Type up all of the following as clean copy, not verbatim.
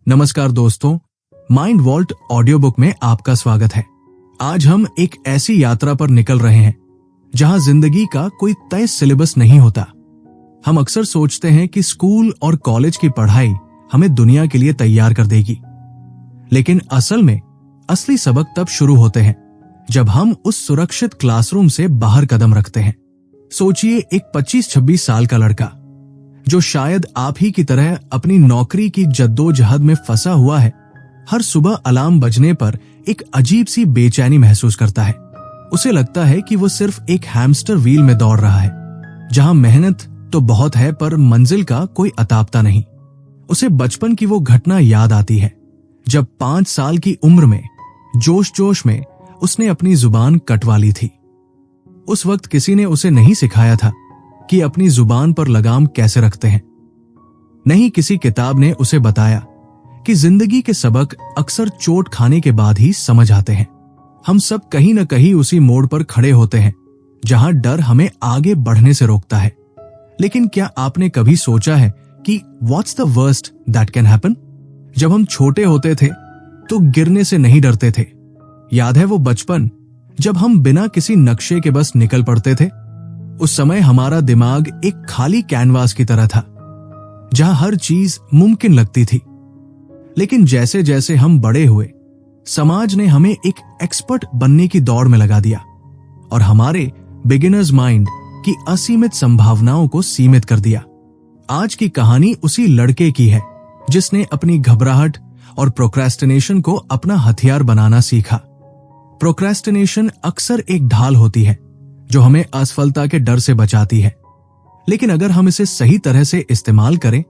नमस्कार दोस्तों, mind vault audio book में आपका स्वागत है। आज हम एक ऐसी यात्रा पर निकल रहे हैं जहां जिंदगी का कोई तय सिलेबस नहीं होता। हम अक्सर सोचते हैं कि स्कूल और कॉलेज की पढ़ाई हमें दुनिया के लिए तैयार कर देगी, लेकिन असल में असली सबक तब शुरू होते हैं जब हम उस सुरक्षित क्लासरूम से बाहर कदम रखते हैं। सोचिए, एक 25-26 साल का लड़का जो शायद आप ही की तरह अपनी नौकरी की जद्दोजहद में फंसा हुआ है, हर सुबह अलार्म बजने पर एक अजीब सी बेचैनी महसूस करता है। उसे लगता है कि वो सिर्फ एक हैमस्टर व्हील में दौड़ रहा है, जहां मेहनत तो बहुत है पर मंजिल का कोई अतापता नहीं। उसे बचपन की वो घटना याद आती है जब 5 साल की उम्र में जोश जोश में उसने अपनी जुबान कटवा ली थी। उस वक्त किसी ने उसे नहीं सिखाया था कि अपनी जुबान पर लगाम कैसे रखते हैं। नहीं किसी किताब ने उसे बताया कि जिंदगी के सबक अक्सर चोट खाने के बाद ही समझ आते हैं। हम सब कहीं न कहीं उसी मोड़ पर खड़े होते हैं जहां डर हमें आगे बढ़ने से रोकता है। लेकिन क्या आपने कभी सोचा है कि what's the worst that can happen? जब हम छोटे होते थे तो गिरने से नहीं डरते थे। याद है वो बचपन जब हम बिना किसी नक्शे के बस निकल पड़ते थे? उस समय हमारा दिमाग एक खाली कैनवास की तरह था जहां हर चीज मुमकिन लगती थी। लेकिन जैसे जैसे हम बड़े हुए, समाज ने हमें एक एक्सपर्ट बनने की दौड़ में लगा दिया और हमारे बिगिनर्स माइंड की असीमित संभावनाओं को सीमित कर दिया। आज की कहानी उसी लड़के की है जिसने अपनी घबराहट और प्रोक्रेस्टिनेशन को अपना हथियार बनाना सीखा। प्रोक्रेस्टिनेशन अक्सर एक ढाल होती है जो हमें असफलता के डर से बचाती है, लेकिन अगर हम इसे सही तरह से इस्तेमाल करें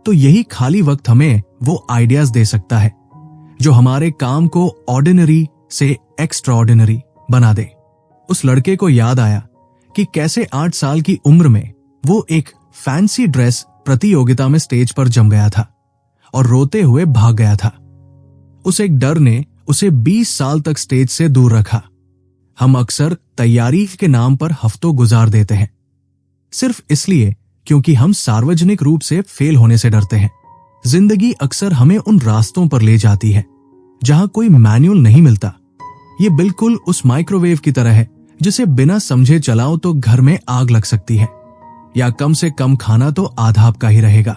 तो यही खाली वक्त हमें वो आइडियाज दे सकता है जो हमारे काम को ऑर्डिनरी से एक्स्ट्राऑर्डिनरी बना दे। उस लड़के को याद आया कि कैसे 8 साल की उम्र में वो एक फैंसी ड्रेस प्रतियोगिता में स्टेज पर जम गया था और रोते हुए भाग गया था। उस एक डर ने उसे 20 साल तक स्टेज से दूर रखा। हम अक्सर तैयारी के नाम पर हफ्तों गुजार देते हैं, सिर्फ इसलिए क्योंकि हम सार्वजनिक रूप से फेल होने से डरते हैं। जिंदगी अक्सर हमें उन रास्तों पर ले जाती है जहां कोई मैनुअल नहीं मिलता। ये बिल्कुल उस माइक्रोवेव की तरह है जिसे बिना समझे चलाओ तो घर में आग लग सकती है, या कम से कम खाना तो आधा आपका ही रहेगा।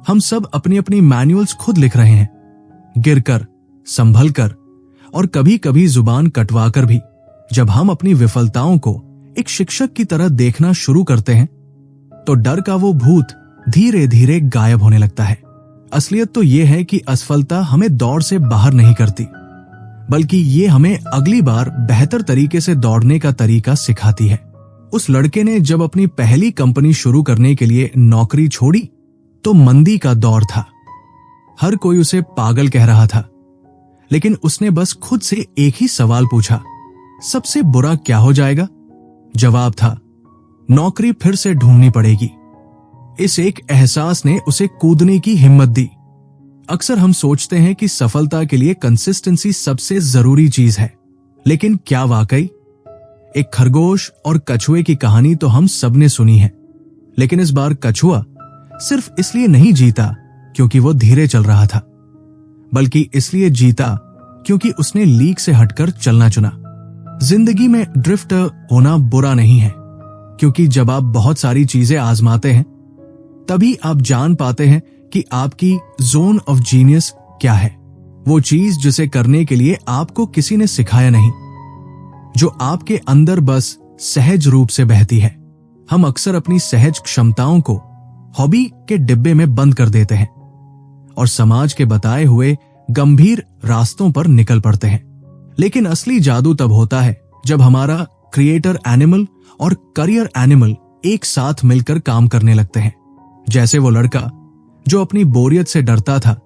हम सब अपनी अपनी मैनुअल्स खुद लिख रहे हैं, गिरकर, संभल कर और कभी कभी जुबान कटवा कर भी। जब हम अपनी विफलताओं को एक शिक्षक की तरह देखना शुरू करते हैं तो डर का वो भूत धीरे धीरे गायब होने लगता है। असलियत तो ये है कि असफलता हमें दौड़ से बाहर नहीं करती, बल्कि ये हमें अगली बार बेहतर तरीके से दौड़ने का तरीका सिखाती है। उस लड़के ने जब अपनी पहली कंपनी शुरू करने के लिए नौकरी छोड़ी तो मंदी का दौर था। हर कोई उसे पागल कह रहा था, लेकिन उसने बस खुद से एक ही सवाल पूछा, सबसे बुरा क्या हो जाएगा? जवाब था, नौकरी फिर से ढूंढनी पड़ेगी। इस एक एहसास ने उसे कूदने की हिम्मत दी। अक्सर हम सोचते हैं कि सफलता के लिए कंसिस्टेंसी सबसे जरूरी चीज है, लेकिन क्या वाकई? एक खरगोश और कछुए की कहानी तो हम सबने सुनी है, लेकिन इस बार कछुआ सिर्फ इसलिए नहीं जीता क्योंकि वो धीरे चल रहा था, बल्कि इसलिए जीता क्योंकि उसने लीक से हटकर चलना चुना। जिंदगी में ड्रिफ्टर होना बुरा नहीं है, क्योंकि जब आप बहुत सारी चीजें आजमाते हैं तभी आप जान पाते हैं कि आपकी जोन ऑफ जीनियस क्या है। वो चीज जिसे करने के लिए आपको किसी ने सिखाया नहीं, जो आपके अंदर बस सहज रूप से बहती है। हम अक्सर अपनी सहज क्षमताओं को हॉबी के डिब्बे में बंद कर देते हैं और समाज के बताए हुए गंभीर रास्तों पर निकल पड़ते हैं। लेकिन असली जादू तब होता है जब हमारा क्रिएटर एनिमल और करियर एनिमल एक साथ मिलकर काम करने लगते हैं। जैसे वो लड़का जो अपनी बोरियत से डरता था,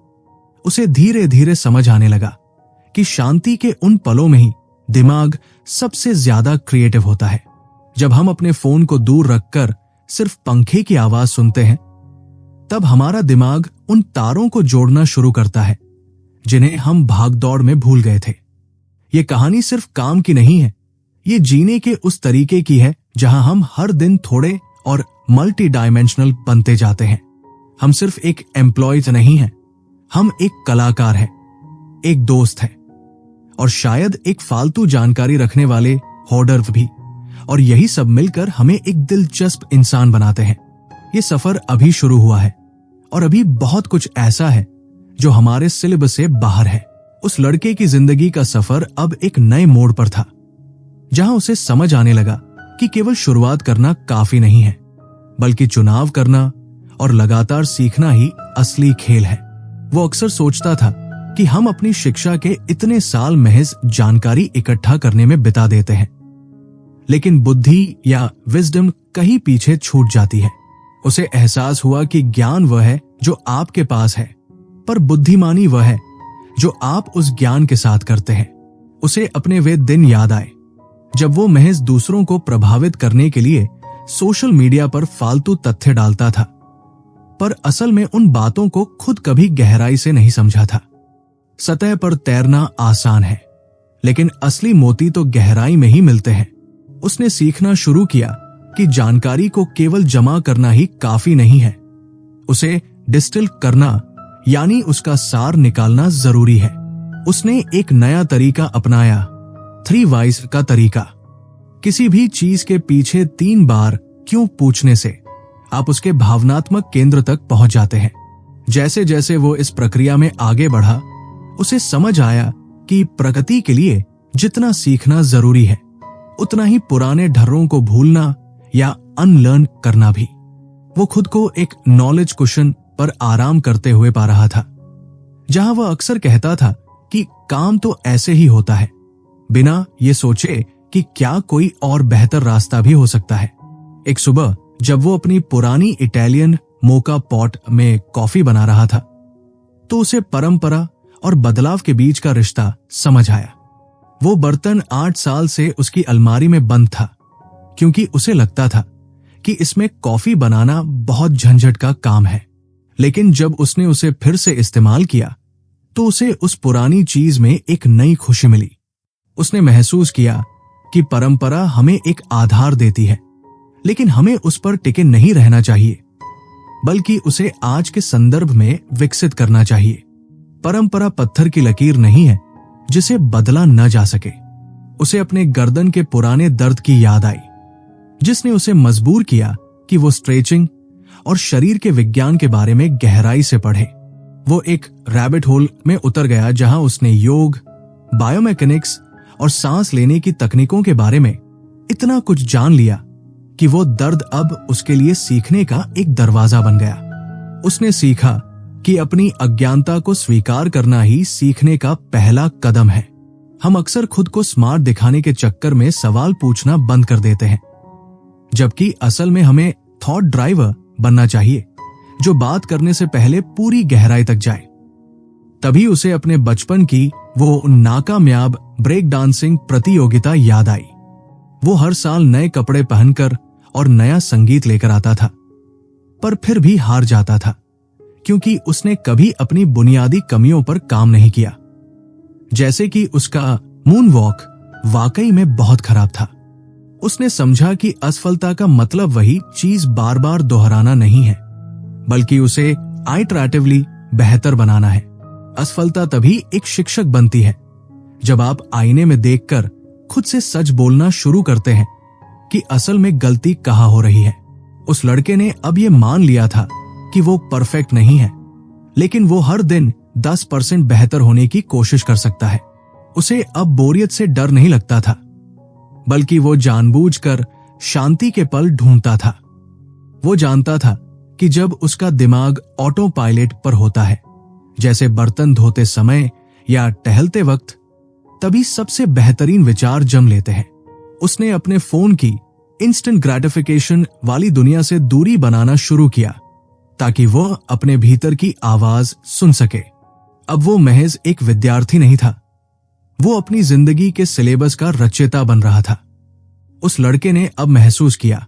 उसे धीरे धीरे समझ आने लगा कि शांति के उन पलों में ही दिमाग सबसे ज्यादा क्रिएटिव होता है। जब हम अपने फोन को दूर रखकर सिर्फ पंखे की आवाज सुनते हैं, तब हमारा दिमाग उन तारों को जोड़ना शुरू करता है जिन्हें हम भागदौड़ में भूल गए थे। ये कहानी सिर्फ काम की नहीं है, ये जीने के उस तरीके की है जहां हम हर दिन थोड़े और मल्टी डायमेंशनल बनते जाते हैं। हम सिर्फ एक एम्प्लॉयज नहीं हैं, हम एक कलाकार हैं, एक दोस्त हैं और शायद एक फालतू जानकारी रखने वाले होर्डर भी। और यही सब मिलकर हमें एक दिलचस्प इंसान बनाते हैं। ये सफर अभी शुरू हुआ है और अभी बहुत कुछ ऐसा है जो हमारे सिलेबस से बाहर है। उस लड़के की जिंदगी का सफर अब एक नए मोड़ पर था, जहां उसे समझ आने लगा कि केवल शुरुआत करना काफी नहीं है, बल्कि चुनाव करना और लगातार सीखना ही असली खेल है। वो अक्सर सोचता था कि हम अपनी शिक्षा के इतने साल महज जानकारी इकट्ठा करने में बिता देते हैं, लेकिन बुद्धि या विजडम कहीं पीछे छूट जाती है। उसे एहसास हुआ कि ज्ञान वह है जो आपके पास है, पर बुद्धिमानी वह है जो आप उस ज्ञान के साथ करते हैं। उसे अपने वे दिन याद आए जब वो महज दूसरों को प्रभावित करने के लिए सोशल मीडिया पर फालतू तथ्य डालता था, पर असल में उन बातों को खुद कभी गहराई से नहीं समझा था। सतह पर तैरना आसान है, लेकिन असली मोती तो गहराई में ही मिलते हैं। उसने सीखना शुरू किया कि जानकारी को केवल जमा करना ही काफी नहीं है, उसे डिस्टिल करना यानी उसका सार निकालना जरूरी है। उसने एक नया तरीका अपनाया, 3 Whys का तरीका। किसी भी चीज के पीछे 3 बार क्यों पूछने से आप उसके भावनात्मक केंद्र तक पहुंच जाते हैं। जैसे जैसे वो इस प्रक्रिया में आगे बढ़ा, उसे समझ आया कि प्रगति के लिए जितना सीखना जरूरी है, उतना ही पुराने ढर्रों को भूलना या अनलर्न करना भी। वो खुद को एक नॉलेज कुशन पर आराम करते हुए पा रहा था, जहां वह अक्सर कहता था कि काम तो ऐसे ही होता है, बिना ये सोचे कि क्या कोई और बेहतर रास्ता भी हो सकता है। एक सुबह जब वो अपनी पुरानी इटालियन मोका पॉट में कॉफी बना रहा था, तो उसे परंपरा और बदलाव के बीच का रिश्ता समझ आया। वो बर्तन 8 साल से उसकी अलमारी में बंद था, क्योंकि उसे लगता था कि इसमें कॉफी बनाना बहुत झंझट का काम है। लेकिन जब उसने उसे फिर से इस्तेमाल किया, तो उसे उस पुरानी चीज में एक नई खुशी मिली। उसने महसूस किया कि परंपरा हमें एक आधार देती है, लेकिन हमें उस पर टिके नहीं रहना चाहिए, बल्कि उसे आज के संदर्भ में विकसित करना चाहिए। परंपरा पत्थर की लकीर नहीं है जिसे बदला न जा सके। उसे अपने गर्दन के पुराने दर्द की याद आई, जिसने उसे मजबूर किया कि वो स्ट्रेचिंग और शरीर के विज्ञान के बारे में गहराई से पढ़े। वो एक रैबिट होल में उतर गया, जहां उसने योग, बायोमैकेनिक्स और सांस लेने की तकनीकों के बारे में इतना कुछ जान लिया कि वो दर्द अब उसके लिए सीखने का एक दरवाजा बन गया। उसने सीखा कि अपनी अज्ञानता को स्वीकार करना ही सीखने का पहला कदम है। हम अक्सर खुद को स्मार्ट दिखाने के चक्कर में सवाल पूछना बंद कर देते हैं, जबकि असल में हमें थॉट ड्राइवर बनना चाहिए, जो बात करने से पहले पूरी गहराई तक जाए। तभी उसे अपने बचपन की वो नाकामयाब ब्रेक डांसिंग प्रतियोगिता याद आई। वो हर साल नए कपड़े पहनकर और नया संगीत लेकर आता था, पर फिर भी हार जाता था, क्योंकि उसने कभी अपनी बुनियादी कमियों पर काम नहीं किया। जैसे कि उसका मून वॉक वाकई में बहुत खराब था। उसने समझा कि असफलता का मतलब वही चीज बार बार दोहराना नहीं है, बल्कि उसे आइटरेटिवली बेहतर बनाना है। असफलता तभी एक शिक्षक बनती है जब आप आईने में देखकर खुद से सच बोलना शुरू करते हैं कि असल में गलती कहाँ हो रही है। उस लड़के ने अब ये मान लिया था कि वो परफेक्ट नहीं है, लेकिन वो हर दिन 10% बेहतर होने की कोशिश कर सकता है। उसे अब बोरियत से डर नहीं लगता था, बल्कि वो जानबूझकर शांति के पल ढूंढता था। वो जानता था कि जब उसका दिमाग ऑटो पायलट पर होता है, जैसे बर्तन धोते समय या टहलते वक्त, तभी सबसे बेहतरीन विचार जम लेते हैं। उसने अपने फोन की इंस्टेंट ग्रेटिफिकेशन वाली दुनिया से दूरी बनाना शुरू किया, ताकि वो अपने भीतर की आवाज सुन सके। अब वो महज एक विद्यार्थी नहीं था, वो अपनी जिंदगी के सिलेबस का रचयिता बन रहा था। उस लड़के ने अब महसूस किया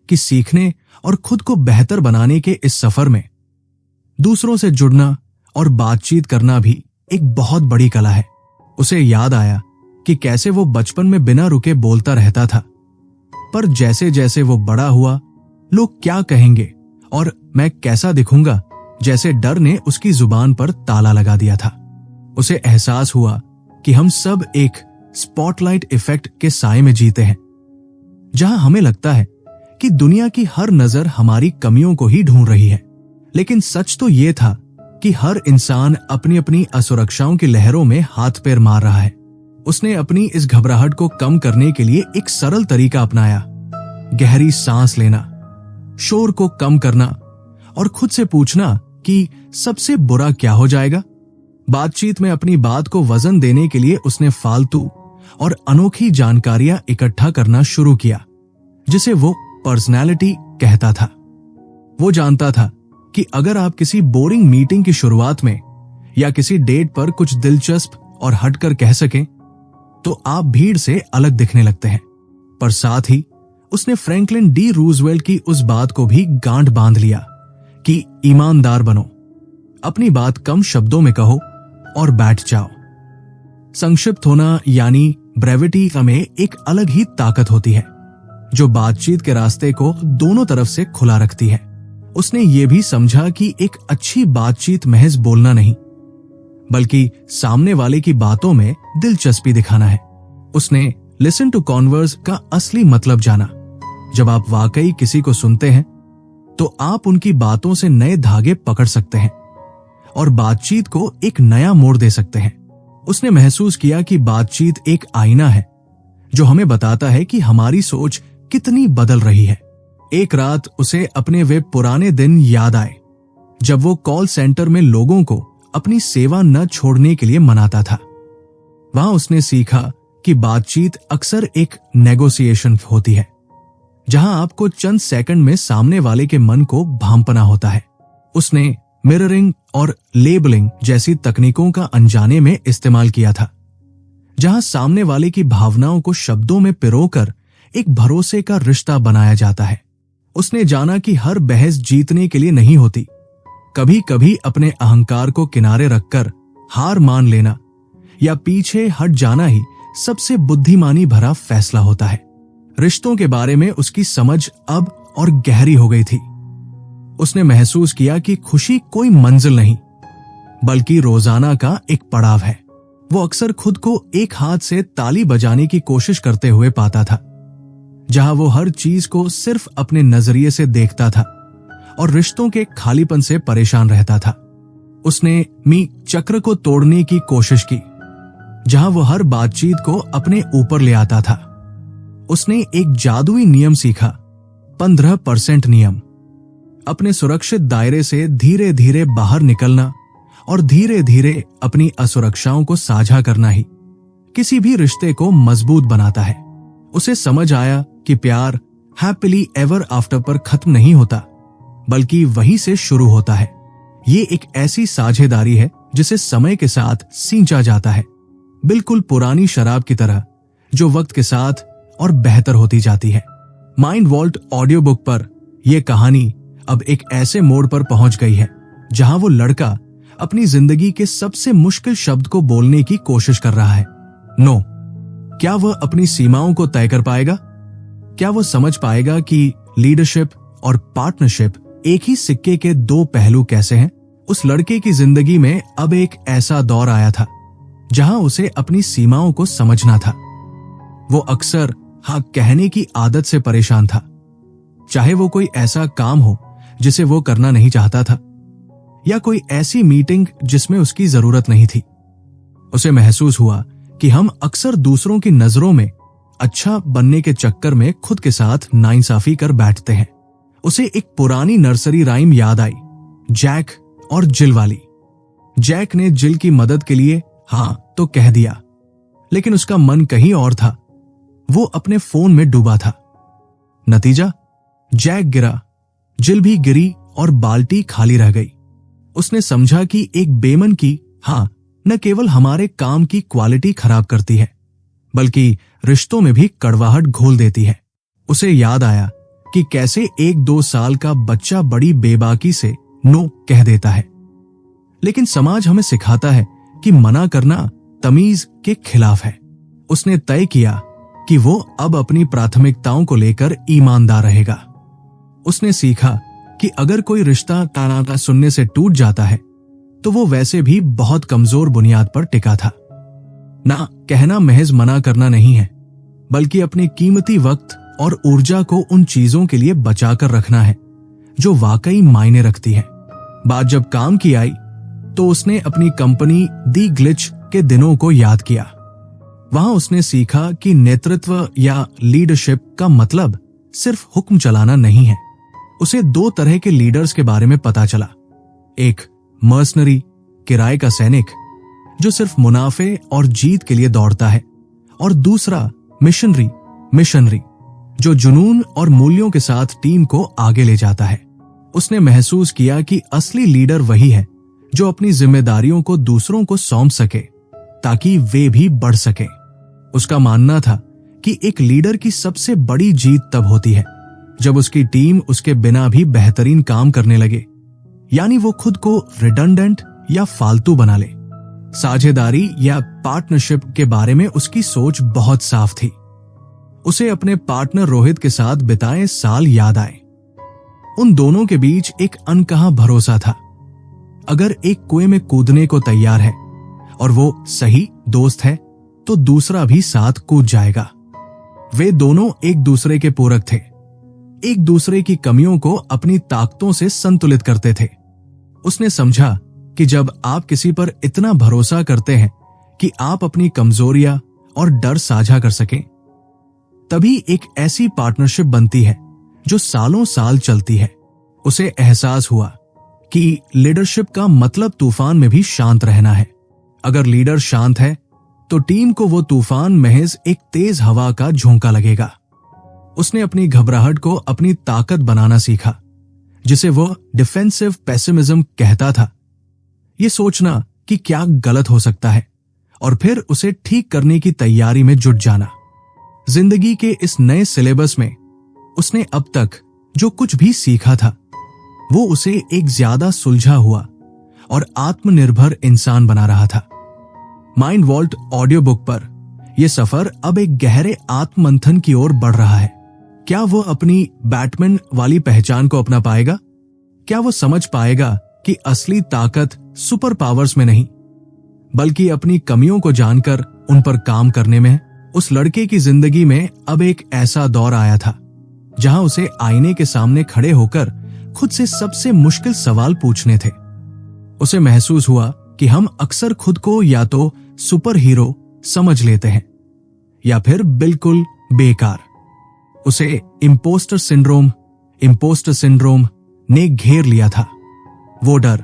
कि सीखने और खुद को बेहतर बनाने के इस सफर में दूसरों से जुड़ना और बातचीत करना भी एक बहुत बड़ी कला है। उसे याद आया कि कैसे वो बचपन में बिना रुके बोलता रहता था, पर जैसे जैसे वो बड़ा हुआ, लोग क्या कहेंगे और मैं कैसा दिखूंगा, जैसे डर ने उसकी जुबान पर ताला लगा दिया था। उसे एहसास हुआ कि हम सब एक स्पॉटलाइट इफेक्ट के साए में जीते हैं, जहां हमें लगता है कि दुनिया की हर नजर हमारी कमियों को ही ढूंढ रही है। लेकिन सच तो यह था कि हर इंसान अपनी अपनी असुरक्षाओं की लहरों में हाथ पैर मार रहा है। उसने अपनी इस घबराहट को कम करने के लिए एक सरल तरीका अपनाया। गहरी सांस लेना, शोर को कम करना और खुद से पूछना कि सबसे बुरा क्या हो जाएगा। बातचीत में अपनी बात को वजन देने के लिए उसने फालतू और अनोखी जानकारियां इकट्ठा करना शुरू किया, जिसे वो पर्सनैलिटी कहता था। वो जानता था कि अगर आप किसी बोरिंग मीटिंग की शुरुआत में या किसी डेट पर कुछ दिलचस्प और हटकर कह सकें, तो आप भीड़ से अलग दिखने लगते हैं। पर साथ ही उसने फ्रैंकलिन डी रूजवेल्ट की उस बात को भी गांठ बांध लिया कि ईमानदार बनो, अपनी बात कम शब्दों में कहो और बैठ जाओ। संक्षिप्त होना यानी ब्रेविटी में एक अलग ही ताकत होती है, जो बातचीत के रास्ते को दोनों तरफ से खुला रखती है। उसने ये भी समझा कि एक अच्छी बातचीत महज बोलना नहीं, बल्कि सामने वाले की बातों में दिलचस्पी दिखाना है। उसने लिसन टू कॉन्वर्स का असली मतलब जाना। जब आप वाकई किसी को सुनते हैं, तो आप उनकी बातों से नए धागे पकड़ सकते हैं और बातचीत को एक नया मोड़ दे सकते हैं। उसने महसूस किया कि बातचीत एक आईना है जो हमें बताता है कि हमारी सोच कितनी बदल रही है। एक रात उसे अपने वे पुराने दिन याद आए जब वो कॉल सेंटर में लोगों को अपनी सेवा न छोड़ने के लिए मनाता था। वहां उसने सीखा कि बातचीत अक्सर एक नेगोशिएशन होती है, जहां आपको चंद सेकंड में सामने वाले के मन को भांपना होता है। उसने मिररिंग और लेबलिंग जैसी तकनीकों का अनजाने में इस्तेमाल किया था, जहां सामने वाले की भावनाओं को शब्दों में पिरोकर एक भरोसे का रिश्ता बनाया जाता है। उसने जाना कि हर बहस जीतने के लिए नहीं होती। कभी कभी अपने अहंकार को किनारे रखकर हार मान लेना या पीछे हट जाना ही सबसे बुद्धिमानी भरा फैसला होता है। रिश्तों के बारे में उसकी समझ अब और गहरी हो गई थी। उसने महसूस किया कि खुशी कोई मंजिल नहीं, बल्कि रोजाना का एक पड़ाव है। वो अक्सर खुद को एक हाथ से ताली बजाने की कोशिश करते हुए पाता था, जहां वो हर चीज को सिर्फ अपने नजरिए से देखता था और रिश्तों के खालीपन से परेशान रहता था। उसने मी चक्र को तोड़ने की कोशिश की, जहां वो हर बातचीत को अपने ऊपर ले आता था। उसने एक जादुई नियम सीखा, 15% नियम। अपने सुरक्षित दायरे से धीरे धीरे बाहर निकलना और धीरे धीरे अपनी असुरक्षाओं को साझा करना ही किसी भी रिश्ते को मजबूत बनाता है। उसे समझ आया कि प्यार हैप्पीली एवर आफ्टर पर खत्म नहीं होता, बल्कि वहीं से शुरू होता है। ये एक ऐसी साझेदारी है जिसे समय के साथ सींचा जाता है, बिल्कुल पुरानी शराब की तरह, जो वक्त के साथ और बेहतर होती जाती है। माइंड वॉल्ट ऑडियो बुक पर यह कहानी अब एक ऐसे मोड़ पर पहुंच गई है जहां वो लड़का अपनी जिंदगी के सबसे मुश्किल शब्द को बोलने की कोशिश कर रहा है, नो। क्या वह अपनी सीमाओं को तय कर पाएगा? क्या वो समझ पाएगा कि लीडरशिप और पार्टनरशिप एक ही सिक्के के दो पहलू कैसे हैं? उस लड़के की जिंदगी में अब एक ऐसा दौर आया था जहां उसे अपनी सीमाओं को समझना था। वो अक्सर हाँ कहने की आदत से परेशान था, चाहे वो कोई ऐसा काम हो जिसे वो करना नहीं चाहता था, या कोई ऐसी मीटिंग जिसमें उसकी जरूरत नहीं थी। उसे महसूस हुआ कि हम अक्सर दूसरों की नजरों में अच्छा बनने के चक्कर में खुद के साथ नाइंसाफी कर बैठते हैं। उसे एक पुरानी नर्सरी राइम याद आई, जैक और जिल वाली। जैक ने जिल की मदद के लिए हाँ तो कह दिया, लेकिन उसका मन कहीं और था। वो अपने फोन में डूबा था। नतीजा, जैक गिरा, जिल भी गिरी और बाल्टी खाली रह गई। उसने समझा कि एक बेमन की हाँ न केवल हमारे काम की क्वालिटी खराब करती है, बल्कि रिश्तों में भी कड़वाहट घोल देती है। उसे याद आया कि कैसे 1-2 साल का बच्चा बड़ी बेबाकी से नो कह देता है, लेकिन समाज हमें सिखाता है कि मना करना तमीज के खिलाफ है। उसने तय किया कि वो अब अपनी प्राथमिकताओं को लेकर ईमानदार रहेगा। उसने सीखा कि अगर कोई रिश्ता ताना सुनने से टूट जाता है तो वो वैसे भी बहुत कमजोर बुनियाद पर टिका था। ना कहना महज मना करना नहीं है, बल्कि अपने कीमती वक्त और ऊर्जा को उन चीजों के लिए बचाकर रखना है जो वाकई मायने रखती है। बात जब काम की आई तो उसने अपनी कंपनी दी ग्लिच के दिनों को याद किया। वहां उसने सीखा कि नेतृत्व या लीडरशिप का मतलब सिर्फ हुक्म चलाना नहीं है। उसे दो तरह के लीडर्स के बारे में पता चला। एक मर्सनरी, किराए का सैनिक जो सिर्फ मुनाफे और जीत के लिए दौड़ता है, और दूसरा मिशनरी जो जुनून और मूल्यों के साथ टीम को आगे ले जाता है। उसने महसूस किया कि असली लीडर वही है जो अपनी जिम्मेदारियों को दूसरों को सौंप सके ताकि वे भी बढ़ सके। उसका मानना था कि एक लीडर की सबसे बड़ी जीत तब होती है जब उसकी टीम उसके बिना भी बेहतरीन काम करने लगे, यानी वो खुद को रिडंडेंट या फालतू बना ले। साझेदारी या पार्टनरशिप के बारे में उसकी सोच बहुत साफ थी। उसे अपने पार्टनर रोहित के साथ बिताए साल याद आए। उन दोनों के बीच एक अनकहा भरोसा था। अगर एक कुएं में कूदने को तैयार है और वो सही दोस्त है तो दूसरा भी साथ कूद जाएगा। वे दोनों एक दूसरे के पूरक थे, एक दूसरे की कमियों को अपनी ताकतों से संतुलित करते थे। उसने समझा कि जब आप किसी पर इतना भरोसा करते हैं कि आप अपनी कमजोरियां और डर साझा कर सकें, तभी एक ऐसी पार्टनरशिप बनती है जो सालों साल चलती है। उसे एहसास हुआ कि लीडरशिप का मतलब तूफान में भी शांत रहना है। अगर लीडर शांत है तो टीम को वो तूफान महज एक तेज हवा का झोंका लगेगा। उसने अपनी घबराहट को अपनी ताकत बनाना सीखा, जिसे वो डिफेंसिव पेसिमिज्म कहता था। ये सोचना कि क्या गलत हो सकता है और फिर उसे ठीक करने की तैयारी में जुट जाना। जिंदगी के इस नए सिलेबस में उसने अब तक जो कुछ भी सीखा था वो उसे एक ज्यादा सुलझा हुआ और आत्मनिर्भर इंसान बना रहा था। माइंड वॉल्ट ऑडियो बुक पर यह सफर अब एक गहरे आत्ममंथन की ओर बढ़ रहा है। क्या वो अपनी बैटमैन वाली पहचान को अपना पाएगा? क्या वो समझ पाएगा कि असली ताकत सुपर पावर्स में नहीं, बल्कि अपनी कमियों को जानकर उन पर काम करने में है? उस लड़के की जिंदगी में अब एक ऐसा दौर आया था जहां उसे आईने के सामने खड़े होकर खुद से सबसे मुश्किल सवाल पूछने थे। उसे महसूस हुआ कि हम अक्सर खुद को या तो सुपर हीरो समझ लेते हैं या फिर बिल्कुल बेकार। उसे इम्पोस्टर सिंड्रोम ने घेर लिया था। वो डर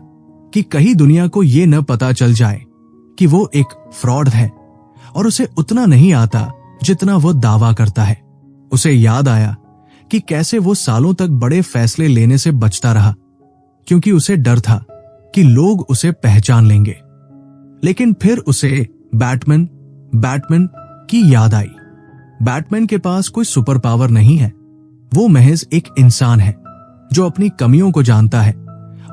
कि कहीं दुनिया को ये न पता चल जाए कि वो एक फ्रॉड है और उसे उतना नहीं आता जितना वो दावा करता है। उसे याद आया कि कैसे वो सालों तक बड़े फैसले लेने से बचता रहा क्योंकि उसे डर था कि लोग उसे पहचान लेंगे। लेकिन फिर उसे बैटमैन की याद आई। बैटमैन के पास कोई सुपर पावर नहीं है, वो महज एक इंसान है जो अपनी कमियों को जानता है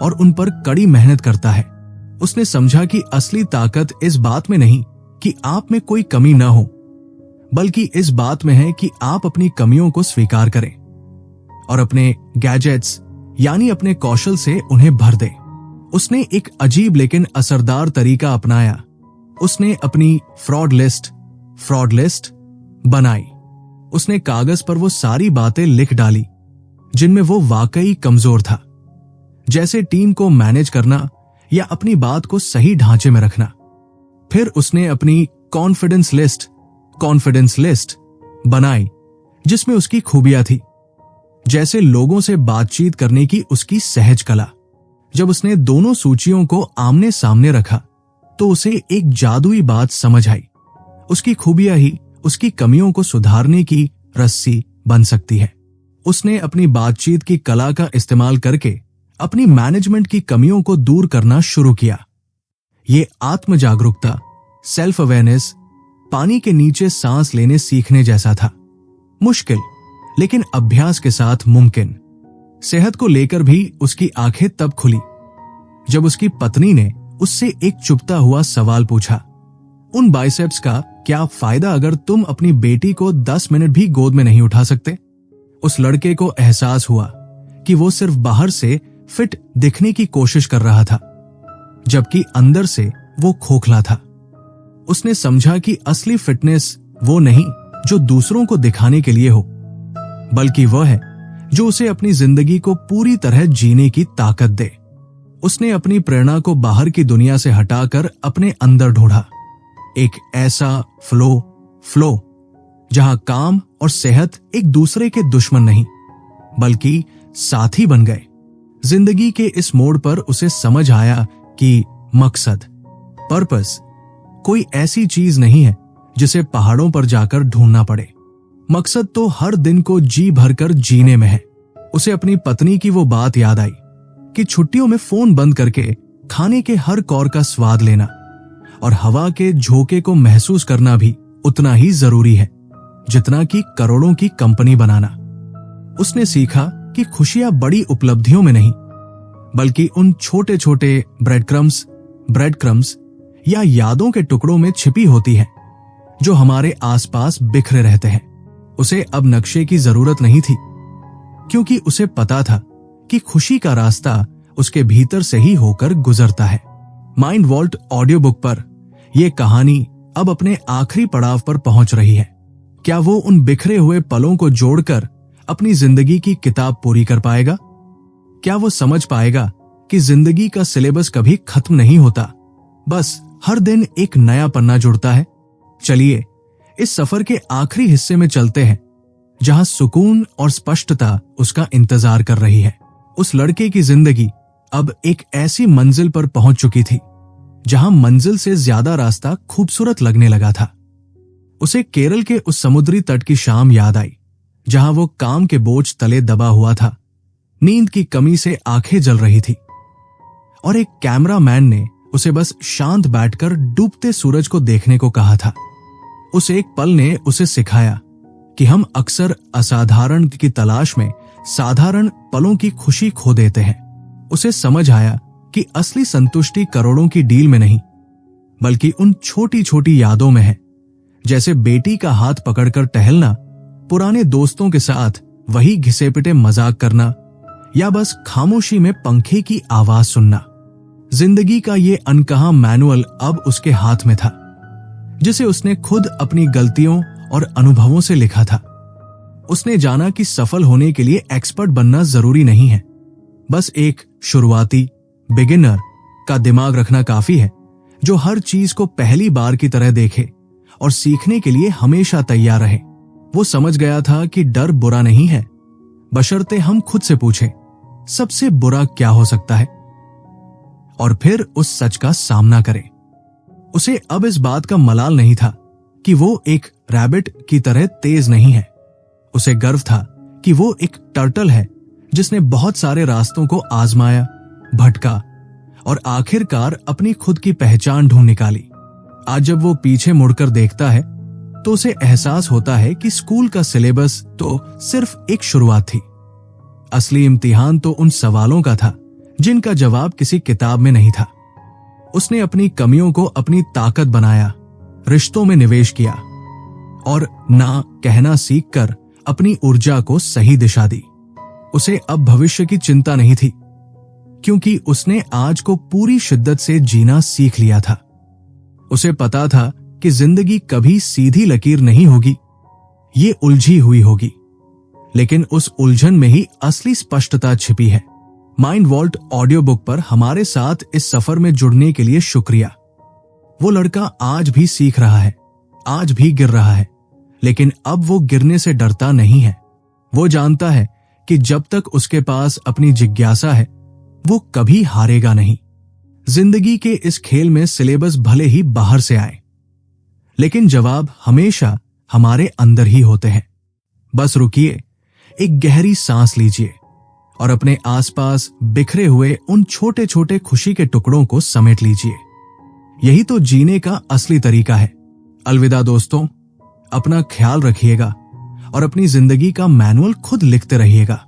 और उन पर कड़ी मेहनत करता है। उसने समझा कि असली ताकत इस बात में नहीं कि आप में कोई कमी न हो, बल्कि इस बात में है कि आप अपनी कमियों को स्वीकार करें और अपने गैजेट्स यानी अपने कौशल से उन्हें भर दें। उसने एक अजीब लेकिन असरदार तरीका अपनाया। उसने अपनी फ्रॉड लिस्ट बनाई। उसने कागज पर वो सारी बातें लिख डाली जिनमें वो वाकई कमजोर था, जैसे टीम को मैनेज करना या अपनी बात को सही ढांचे में रखना। फिर उसने अपनी कॉन्फिडेंस लिस्ट बनाई जिसमें उसकी खूबियां थी, जैसे लोगों से बातचीत करने की उसकी सहज कला। जब उसने दोनों सूचियों को आमने सामने रखा तो उसे एक जादुई बात समझ आई। उसकी खूबियां ही उसकी कमियों को सुधारने की रस्सी बन सकती है। उसने अपनी बातचीत की कला का इस्तेमाल करके अपनी मैनेजमेंट की कमियों को दूर करना शुरू किया। ये आत्म जागरूकता, सेल्फ अवेयरनेस, पानी के नीचे सांस लेने सीखने जैसा था। मुश्किल, लेकिन अभ्यास के साथ मुमकिन। सेहत को लेकर भी उसकी आंखें तब खुली जब उसकी पत्नी ने उससे एक चुभता हुआ सवाल पूछा, उन बाइसेप्स का क्या फायदा अगर तुम अपनी बेटी को 10 मिनट भी गोद में नहीं उठा सकते? उस लड़के को एहसास हुआ कि वो सिर्फ बाहर से फिट दिखने की कोशिश कर रहा था, जबकि अंदर से वो खोखला था। उसने समझा कि असली फिटनेस वो नहीं जो दूसरों को दिखाने के लिए हो, बल्कि वह है जो उसे अपनी जिंदगी को पूरी तरह जीने की ताकत दे। उसने अपनी प्रेरणा को बाहर की दुनिया से हटाकर अपने अंदर ढूंढा, एक ऐसा फ्लो जहां काम और सेहत एक दूसरे के दुश्मन नहीं बल्कि साथी बन गए। जिंदगी के इस मोड़ पर उसे समझ आया कि मकसद, पर्पस कोई ऐसी चीज नहीं है जिसे पहाड़ों पर जाकर ढूंढना पड़े। मकसद तो हर दिन को जी भरकर जीने में है। उसे अपनी पत्नी की वो बात याद आई कि छुट्टियों में फोन बंद करके खाने के हर कौर का स्वाद लेना और हवा के झोंके को महसूस करना भी उतना ही जरूरी है जितना कि करोड़ों की कंपनी बनाना। उसने सीखा कि खुशियां बड़ी उपलब्धियों में नहीं बल्कि उन छोटे छोटे ब्रेड क्रम्स या यादों के टुकड़ों में छिपी होती है जो हमारे आसपास बिखरे रहते हैं। उसे अब नक्शे की जरूरत नहीं थी, क्योंकि उसे पता था कि खुशी का रास्ता उसके भीतर से ही होकर गुजरता है। माइंड वॉल्ट ऑडियो बुक पर यह कहानी अब अपने आखिरी पड़ाव पर पहुंच रही है। क्या वो उन बिखरे हुए पलों को जोड़कर अपनी जिंदगी की किताब पूरी कर पाएगा? क्या वो समझ पाएगा कि जिंदगी का सिलेबस कभी खत्म नहीं होता, बस हर दिन एक नया पन्ना जुड़ता है? चलिए इस सफर के आखिरी हिस्से में चलते हैं, जहां सुकून और स्पष्टता उसका इंतजार कर रही है। उस लड़के की जिंदगी अब एक ऐसी मंजिल पर पहुंच चुकी थी जहां मंजिल से ज्यादा रास्ता खूबसूरत लगने लगा था। उसे केरल के उस समुद्री तट की शाम याद आई जहां वो काम के बोझ तले दबा हुआ था, नींद की कमी से आंखें जल रही थी और एक कैमरामैन ने उसे बस शांत बैठकर डूबते सूरज को देखने को कहा था। उस एक पल ने उसे सिखाया कि हम अक्सर असाधारण की तलाश में साधारण पलों की खुशी खो देते हैं। उसे समझ आया कि असली संतुष्टि करोड़ों की डील में नहीं बल्कि उन छोटी छोटी यादों में है, जैसे बेटी का हाथ पकड़कर टहलना, पुराने दोस्तों के साथ वही घिसे पिटे मजाक करना या बस खामोशी में पंखे की आवाज सुनना। जिंदगी का ये अनकहा मैनुअल अब उसके हाथ में था, जिसे उसने खुद अपनी गलतियों और अनुभवों से लिखा था। उसने जाना कि सफल होने के लिए एक्सपर्ट बनना जरूरी नहीं है, बस एक शुरुआती बिगिनर का दिमाग रखना काफी है, जो हर चीज को पहली बार की तरह देखे और सीखने के लिए हमेशा तैयार रहे। वो समझ गया था कि डर बुरा नहीं है, बशर्ते हम खुद से पूछें सबसे बुरा क्या हो सकता है, और फिर उस सच का सामना करें। उसे अब इस बात का मलाल नहीं था कि वो एक रैबिट की तरह तेज नहीं है। उसे गर्व था कि वो एक टर्टल है जिसने बहुत सारे रास्तों को आजमाया, भटका और आखिरकार अपनी खुद की पहचान ढूंढ निकाली। आज जब वो पीछे मुड़कर देखता है तो उसे एहसास होता है कि स्कूल का सिलेबस तो सिर्फ एक शुरुआत थी। असली इम्तिहान तो उन सवालों का था जिनका जवाब किसी किताब में नहीं था। उसने अपनी कमियों को अपनी ताकत बनाया, रिश्तों में निवेश किया और ना कहना सीखकर अपनी ऊर्जा को सही दिशा दी। उसे अब भविष्य की चिंता नहीं थी, क्योंकि उसने आज को पूरी शिद्दत से जीना सीख लिया था। उसे पता था कि जिंदगी कभी सीधी लकीर नहीं होगी, ये उलझी हुई होगी, लेकिन उस उलझन में ही असली स्पष्टता छिपी है। माइंड वॉल्ट ऑडियो बुक पर हमारे साथ इस सफर में जुड़ने के लिए शुक्रिया। वो लड़का आज भी सीख रहा है, आज भी गिर रहा है, लेकिन अब वो गिरने से डरता नहीं है। वो जानता है कि जब तक उसके पास अपनी जिज्ञासा है, वो कभी हारेगा नहीं। जिंदगी के इस खेल में सिलेबस भले ही बाहर से आए, लेकिन जवाब हमेशा हमारे अंदर ही होते हैं। बस रुकिए, एक गहरी सांस लीजिए और अपने आसपास बिखरे हुए उन छोटे छोटे खुशी के टुकड़ों को समेट लीजिए। यही तो जीने का असली तरीका है। अलविदा दोस्तों, अपना ख्याल रखिएगा और अपनी जिंदगी का मैनुअल खुद लिखते रहिएगा।